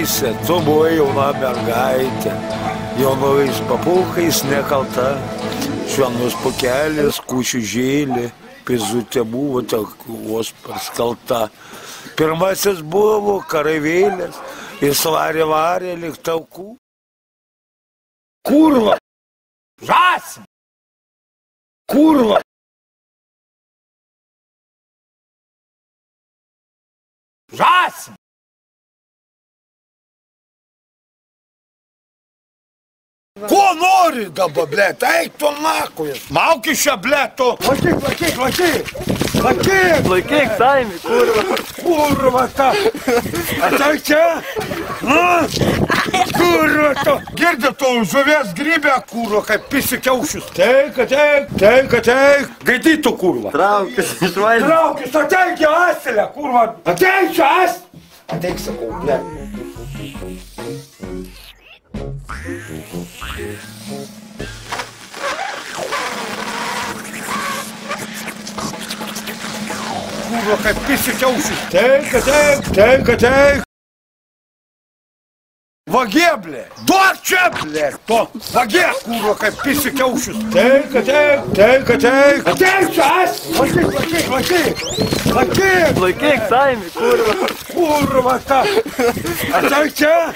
Alise, tu buvai jauna mergaitė, jaunais papulkais nekalta, švelnus pakelis, kūčių žėlė, pizutė buvo, vos paskalta. Pirmasis buvo kareivėlės, jis varė lyg taukų. Kurva! Žąsim! Kurva! Žąsim! Ko nori dabar, blėt? Eik tu nakui! Mauki šią, blėt, tu! Laikyk! Laikyk, Saimi, kurva! Kurva ta! Ateik čia! Kurva tu! Girdi tu, žuvies grybę, kurva, kaip pisi kiaušius! Teik! Gaidytų, kurva! Traukis, išvaizdą! Traukis, ateik į asilę, kurva! Ateik čia, ateik, sakau, blėt! Kurva, kaip pisi kiaušius! Teik! Vagie, blė! Duok čia, blė! To! Vagie, kurva, kaip pisi kiaušius! Teik! Ateik čia, Laikyk! Laikyk, Saimi, kurva! Kurva ta! Ateik čia!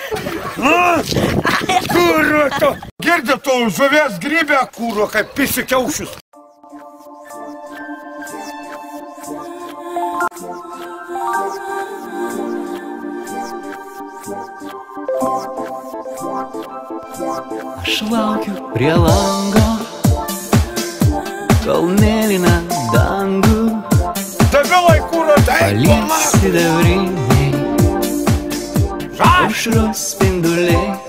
Kurva tu! Girdi tu, žuvies grybę, kurva, kaip pisi kiaušius! Aš laukiu prie lango, kol mėlyna dangų Debilai, kurva, teik! palies sidabriniai aušros spinduliai.